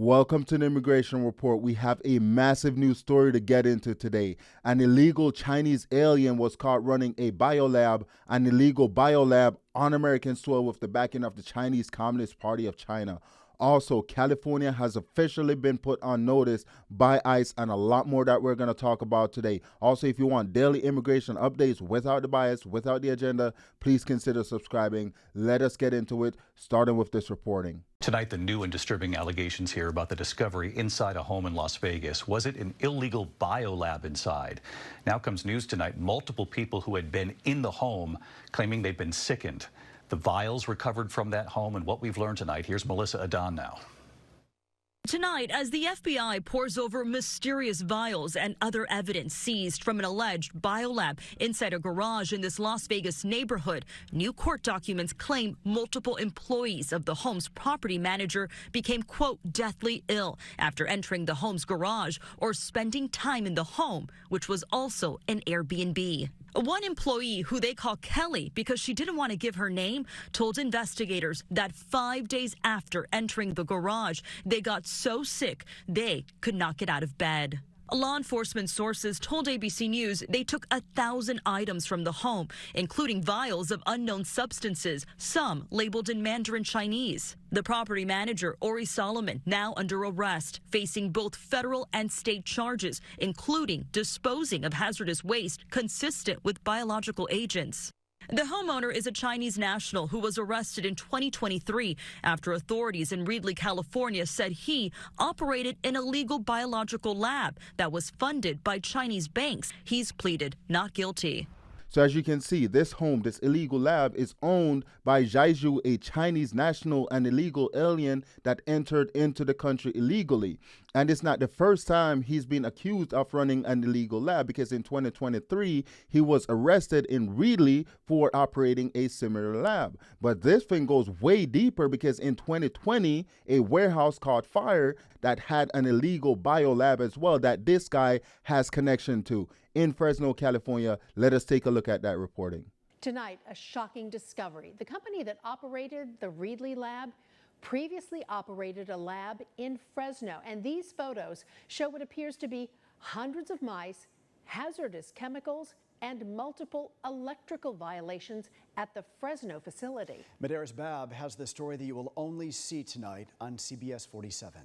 Welcome to the Immigration Report. We have a massive news story to get into today. An illegal Chinese alien was caught running an illegal biolab on American soil with the backing of the Chinese Communist Party of China. Also, California has officially been put on notice by ICE, and a lot more that we're going to talk about today. Also, if you want daily immigration updates without the bias, without the agenda, please consider subscribing. Let us get into it, starting with this reporting. Tonight, the new and disturbing allegations here about the discovery inside a home in Las Vegas. Was it an illegal biolab inside? Now comes news tonight. Multiple people who had been in the home claiming they've been sickened. The vials recovered from that home and what we've learned tonight. Here's Melissa Adon now. Tonight, as the FBI pores over mysterious vials and other evidence seized from an alleged biolab inside a garage in this Las Vegas neighborhood, new court documents claim multiple employees of the home's property manager became, quote, deathly ill after entering the home's garage or spending time in the home, which was also an Airbnb. One employee, who they call Kelly because she didn't want to give her name, told investigators that 5 days after entering the garage, they got so sick they could not get out of bed. Law enforcement sources told ABC News they took 1,000 items from the home, including vials of unknown substances, some labeled in Mandarin Chinese. The property manager, Ori Solomon, now under arrest, facing both federal and state charges, including disposing of hazardous waste consistent with biological agents. The homeowner is a Chinese national who was arrested in 2023 after authorities in Reedley, California said he operated an illegal biological lab that was funded by Chinese banks. He's pleaded not guilty. So as you can see, this home, this illegal lab, is owned by Zhaizhu, a Chinese national and illegal alien that entered into the country illegally. And it's not the first time he's been accused of running an illegal lab, because in 2023, he was arrested in Reedley for operating a similar lab. But this thing goes way deeper, because in 2020, a warehouse caught fire that had an illegal biolab as well that this guy has connection to. In Fresno, California. Let us take a look at that reporting. Tonight, a shocking discovery. The company that operated the Reedley lab previously operated a lab in Fresno, and these photos show what appears to be hundreds of mice, hazardous chemicals, and multiple electrical violations at the Fresno facility. Medeiros Bab has the story that you will only see tonight on CBS 47.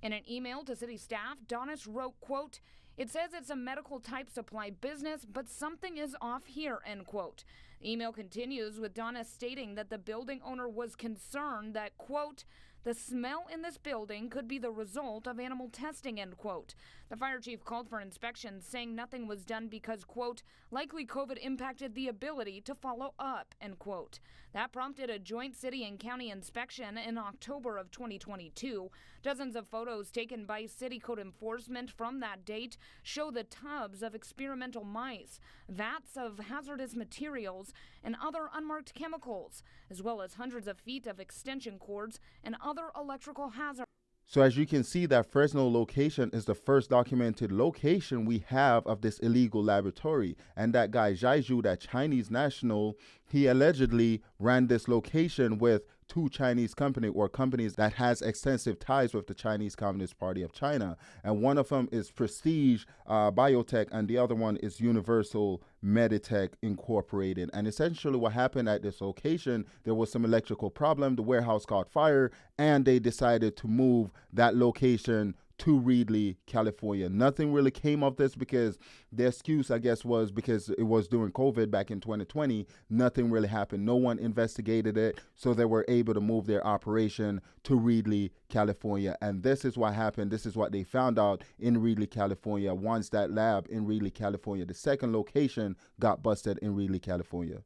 In an email to city staff, Donis wrote, quote, "It says it's a medical type supply business, but something is off here," end quote. The email continues with Donis stating that the building owner was concerned that, quote, "The smell in this building could be the result of animal testing," end quote. The fire chief called for inspections, saying nothing was done because, quote, "likely COVID impacted the ability to follow up," end quote. That prompted a joint city and county inspection in October of 2022. Dozens of photos taken by city code enforcement from that date show the tubs of experimental mice, vats of hazardous materials, and other unmarked chemicals, as well as hundreds of feet of extension cords and other electrical hazards. So as you can see, that Fresno location is the first documented location we have of this illegal laboratory. And that guy Zhaizhu, that Chinese national, he allegedly ran this location with two Chinese companies that has extensive ties with the Chinese Communist Party of China. And one of them is Prestige Biotech, and the other one is Universal Meditech Incorporated. And essentially what happened at this location, there was some electrical problem, the warehouse caught fire, and they decided to move that location to Reedley, California. Nothing really came of this, because the excuse, I guess, was because it was during COVID back in 2020. Nothing really happened. No one investigated it, so they were able to move their operation to Reedley, California. And this is what happened. This is what they found out in Reedley, California, once that lab in Reedley, California, the second location, got busted in Reedley, California.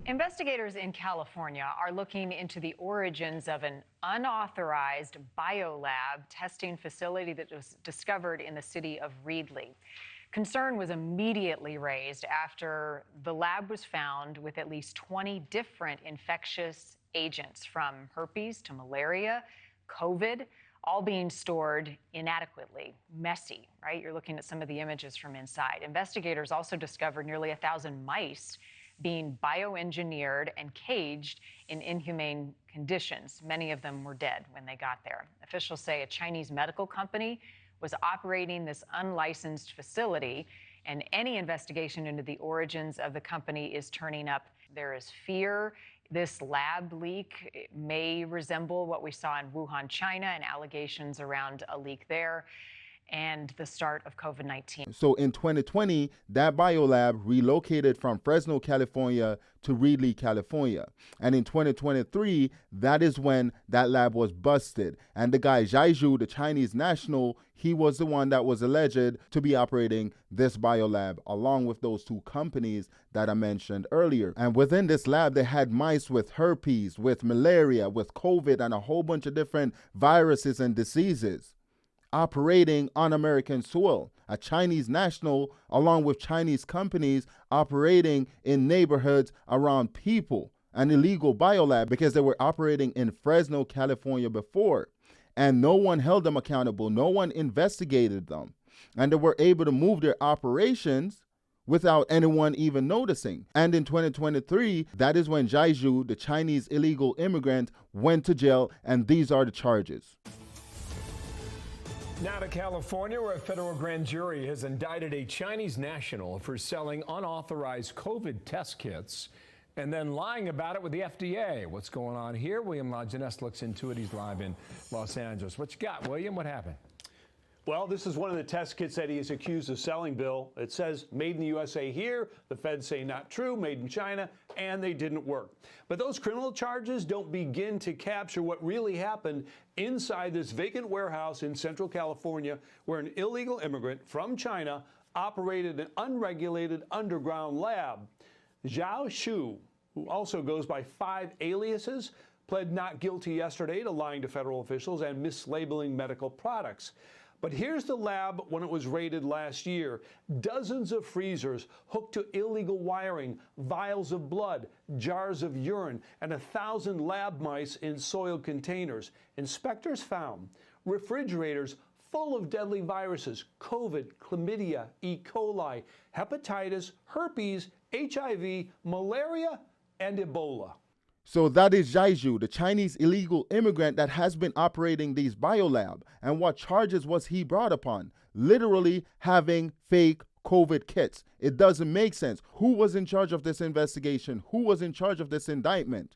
Investigators in California are looking into the origins of an unauthorized biolab testing facility that was discovered in the city of Reedley. Concern was immediately raised after the lab was found with at least 20 different infectious agents, from herpes to malaria, COVID, all being stored inadequately, messy, right? You're looking at some of the images from inside. Investigators also discovered nearly 1,000 mice being bioengineered and caged in inhumane conditions. Many of them were dead when they got there. Officials say a Chinese medical company was operating this unlicensed facility, and any investigation into the origins of the company is turning up. There is fear this lab leak may resemble what we saw in Wuhan, China, and allegations around a leak there, and the start of COVID-19. So in 2020, that biolab relocated from Fresno, California to Reedley, California. And in 2023, that is when that lab was busted. And the guy Zhaizhu, the Chinese national, he was the one that was alleged to be operating this biolab along with those two companies that I mentioned earlier. And within this lab, they had mice with herpes, with malaria, with COVID, and a whole bunch of different viruses and diseases operating on American soil. A Chinese national along with Chinese companies operating in neighborhoods around people. An illegal biolab because they were operating in Fresno, California before. And no one held them accountable. No one investigated them. And they were able to move their operations without anyone even noticing. And in 2023, that is when Zhaizhu, the Chinese illegal immigrant, went to jail, and these are the charges. Now to California, where a federal grand jury has indicted a Chinese national for selling unauthorized COVID test kits and then lying about it with the FDA. What's going on here? William Lajeunesse looks into it. He's live in Los Angeles. What you got, William? What happened? Well, this is one of the test kits that he is accused of selling, Bill. It says made in the USA here. The feds say not true, made in China, and they didn't work. But those criminal charges don't begin to capture what really happened inside this vacant warehouse in Central California, where an illegal immigrant from China operated an unregulated underground lab. Zhao Shu, who also goes by 5 aliases, pled not guilty yesterday to lying to federal officials and mislabeling medical products. But here's the lab when it was raided last year. Dozens of freezers hooked to illegal wiring, vials of blood, jars of urine, and 1,000 lab mice in soiled containers. Inspectors found refrigerators full of deadly viruses: COVID, chlamydia, E. coli, hepatitis, herpes, HIV, malaria, and Ebola. So that is Zhaizhu, the Chinese illegal immigrant that has been operating these biolab. And what charges was he brought upon? Literally having fake COVID kits. It doesn't make sense. Who was in charge of this investigation? Who was in charge of this indictment?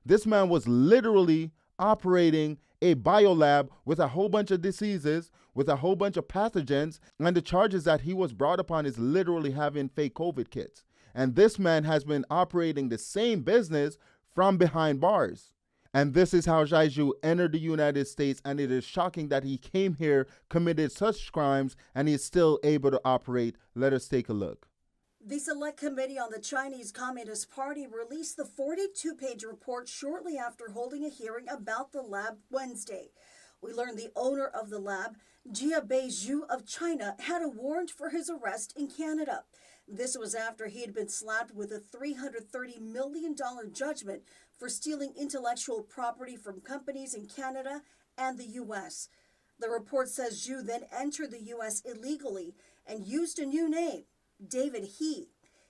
This man was literally operating a biolab with a whole bunch of diseases, with a whole bunch of pathogens, and the charges that he was brought upon is literally having fake COVID kits. And this man has been operating the same business from behind bars. And this is how Zhaizhu entered the United States, and it is shocking that he came here, committed such crimes, and he's still able to operate. Let us take a look. The Select Committee on the Chinese Communist Party released the 42-page report shortly after holding a hearing about the lab Wednesday. We learned the owner of the lab, Jia Beizhu of China, had a warrant for his arrest in Canada. This was after he had been slapped with a $330 million judgment for stealing intellectual property from companies in Canada and the U.S. The report says Zhu then entered the U.S. illegally and used a new name, David He.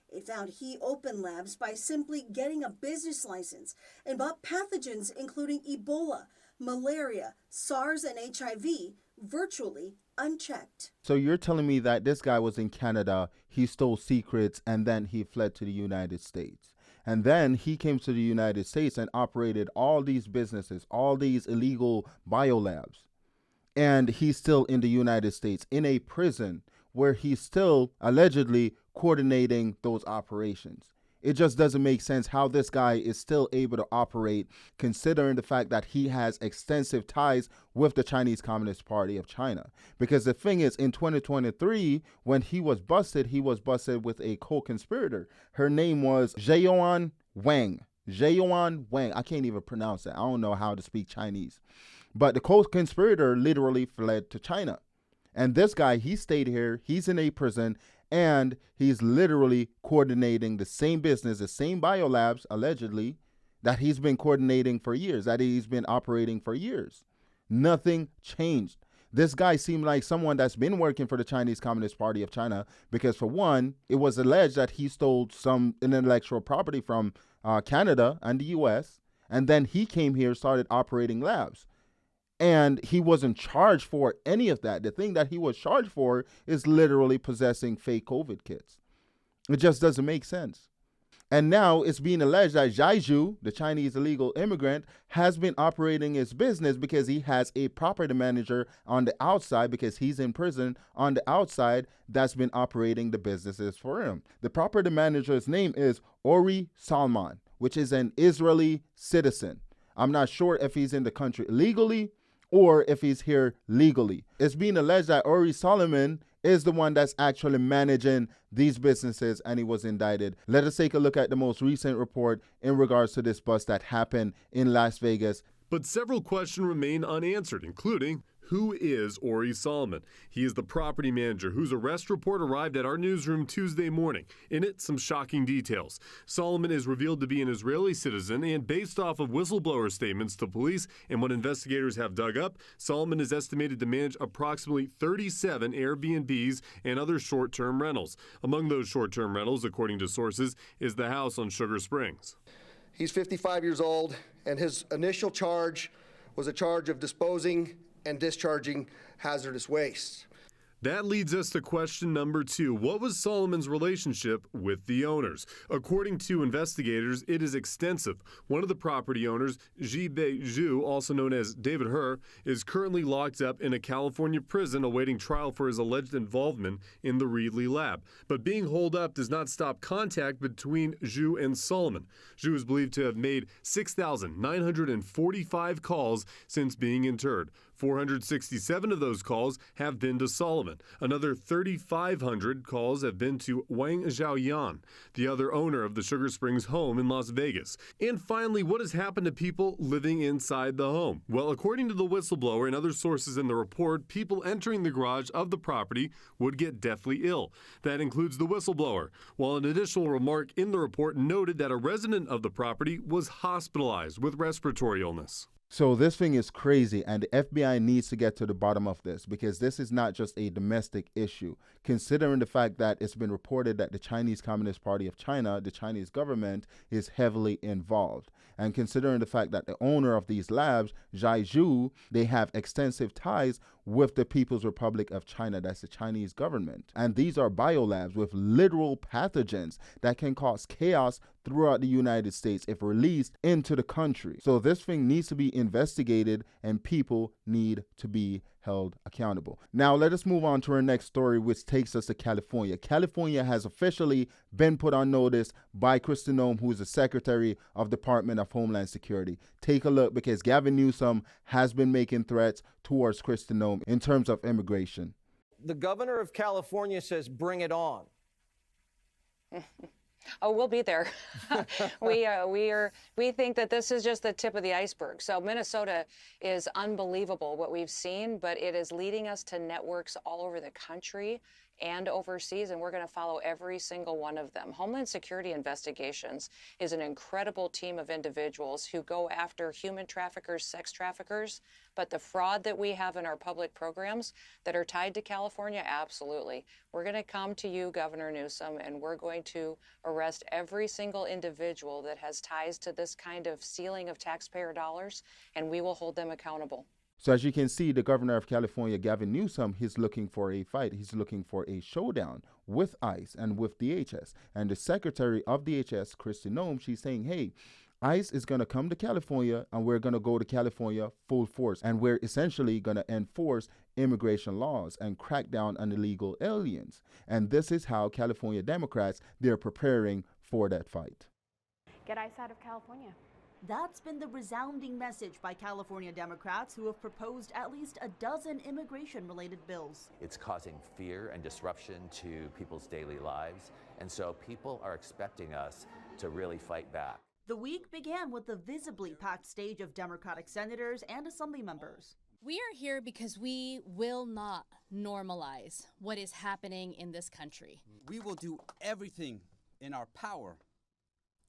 It found He opened labs by simply getting a business license and bought pathogens including Ebola, malaria, SARS, and HIV virtually unchecked. So you're telling me that this guy was in Canada, he stole secrets, and then he fled to the United States. And then he came to the United States and operated all these businesses, all these illegal biolabs. And he's still in the United States in a prison where he's still allegedly coordinating those operations. It just doesn't make sense how this guy is still able to operate, considering the fact that he has extensive ties with the Chinese Communist Party of China. Because the thing is, in 2023, when he was busted with a co-conspirator. Her name was Zheiyuan Wang. Zheiyuan Wang. I can't even pronounce it. I don't know how to speak Chinese. But the co-conspirator literally fled to China. And this guy, he stayed here. He's in a prison. And he's literally coordinating the same business, the same biolabs, allegedly, that he's been coordinating for years, that he's been operating for years. Nothing changed. This guy seemed like someone that's been working for the Chinese Communist Party of China because, for one, it was alleged that he stole some intellectual property from Canada and the U.S., and then he came here, started operating labs. And he wasn't charged for any of that. The thing that he was charged for is literally possessing fake COVID kits. It just doesn't make sense. And now it's being alleged that Zhaizhu, the Chinese illegal immigrant, has been operating his business because he has a property manager on the outside, because he's in prison on the outside, that's been operating the businesses for him. The property manager's name is Ori Salman, which is an Israeli citizen. I'm not sure if he's in the country illegally or if he's here legally. It's being alleged that Ori Salman is the one that's actually managing these businesses, and he was indicted. Let us take a look at the most recent report in regards to this bust that happened in Las Vegas. But several questions remain unanswered, including, who is Ori Salman? He is the property manager whose arrest report arrived at our newsroom Tuesday morning. In it, some shocking details. Salman is revealed to be an Israeli citizen, and based off of whistleblower statements to police and what investigators have dug up, Salman is estimated to manage approximately 37 Airbnbs and other short-term rentals. Among those short-term rentals, according to sources, is the house on Sugar Springs. He's 55 years old, and his initial charge was a charge of disposing and discharging hazardous waste. That leads us to question number 2. What was Solomon's relationship with the owners? According to investigators, it is extensive. One of the property owners, Jibei Zhu, also known as David Herr, is currently locked up in a California prison awaiting trial for his alleged involvement in the Reedley lab. But being holed up does not stop contact between Zhu and Solomon. Zhu is believed to have made 6,945 calls since being interred. 467 of those calls have been to Solomon. Another 3,500 calls have been to Wang Xiaoyan, the other owner of the Sugar Springs home in Las Vegas. And finally, what has happened to people living inside the home? Well, according to the whistleblower and other sources in the report, people entering the garage of the property would get deathly ill. That includes the whistleblower, while an additional remark in the report noted that a resident of the property was hospitalized with respiratory illness. So this thing is crazy, and the FBI needs to get to the bottom of this, because this is not just a domestic issue. Considering the fact that it's been reported that the Chinese Communist Party of China, the Chinese government, is heavily involved. And considering the fact that the owner of these labs, Zhaizhu, they have extensive ties with the People's Republic of China, that's the Chinese government. And these are biolabs with literal pathogens that can cause chaos throughout the United States if released into the country. So this thing needs to be investigated, and people need to be held accountable. Now let us move on to our next story, which takes us to California. California has officially been put on notice by Kristi Noem, who is the Secretary of Department of Homeland Security. Take a look, because Gavin Newsom has been making threats towards Kristi Noem in terms of immigration. The governor of California says, bring it on. Oh, we'll be there. We think that this is just the tip of the iceberg. So Minnesota is unbelievable what we've seen, but it is leading us to networks all over the country and overseas, and we're going to follow every single one of them. Homeland Security Investigations is an incredible team of individuals who go after human traffickers, sex traffickers, but the fraud that we have in our public programs that are tied to California, absolutely. We're going to come to you, Governor Newsom, and we're going to arrest every single individual that has ties to this kind of stealing of taxpayer dollars, and we will hold them accountable. So as you can see, the governor of California, Gavin Newsom, he's looking for a fight. He's looking for a showdown with ICE and with DHS. And the secretary of DHS, Kristi Noem, she's saying, hey, ICE is going to come to California, and we're going to go to California full force. And we're essentially going to enforce immigration laws and crack down on illegal aliens. And this is how California Democrats, they're preparing for that fight. Get ICE out of California. That's been the resounding message by California Democrats, who have proposed at least a dozen immigration-related bills. It's causing fear and disruption to people's daily lives, and so people are expecting us to really fight back. The week began with the visibly packed stage of Democratic senators and assembly members. We are here because we will not normalize what is happening in this country. We will do everything in our power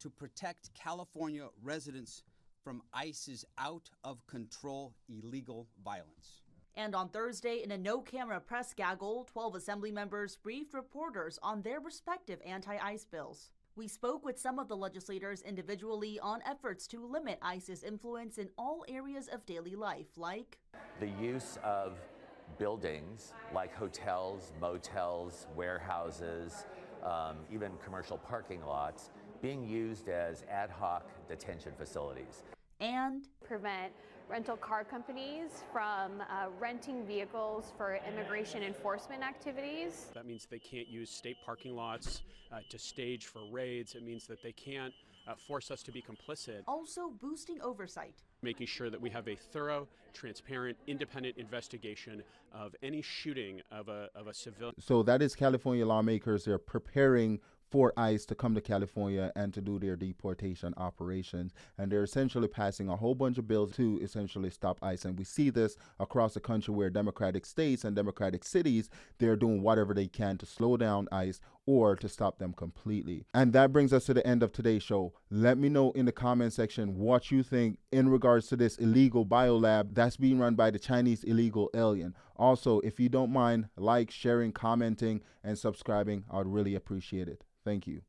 to protect California residents from ICE's out-of-control illegal violence. And on Thursday, in a no-camera press gaggle, 12 Assembly members briefed reporters on their respective anti-ICE bills. We spoke with some of the legislators individually on efforts to limit ICE's influence in all areas of daily life, like the use of buildings like hotels, motels, warehouses, even commercial parking lots being used as ad hoc detention facilities. And prevent rental car companies from renting vehicles for immigration enforcement activities. That means they can't use state parking lots to stage for raids. It means that they can't force us to be complicit. Also boosting oversight. Making sure that we have a thorough, transparent, independent investigation of any shooting of a civilian. So that is California lawmakers. They're preparing for ICE to come to California and to do their deportation operations. And they're essentially passing a whole bunch of bills to essentially stop ICE. And we see this across the country where Democratic states and Democratic cities, they're doing whatever they can to slow down ICE or to stop them completely. And that brings us to the end of today's show. Let me know in the comment section what you think in regards to this illegal biolab that's being run by the Chinese illegal alien. Also, if you don't mind, like, sharing, commenting, and subscribing, I would really appreciate it. Thank you.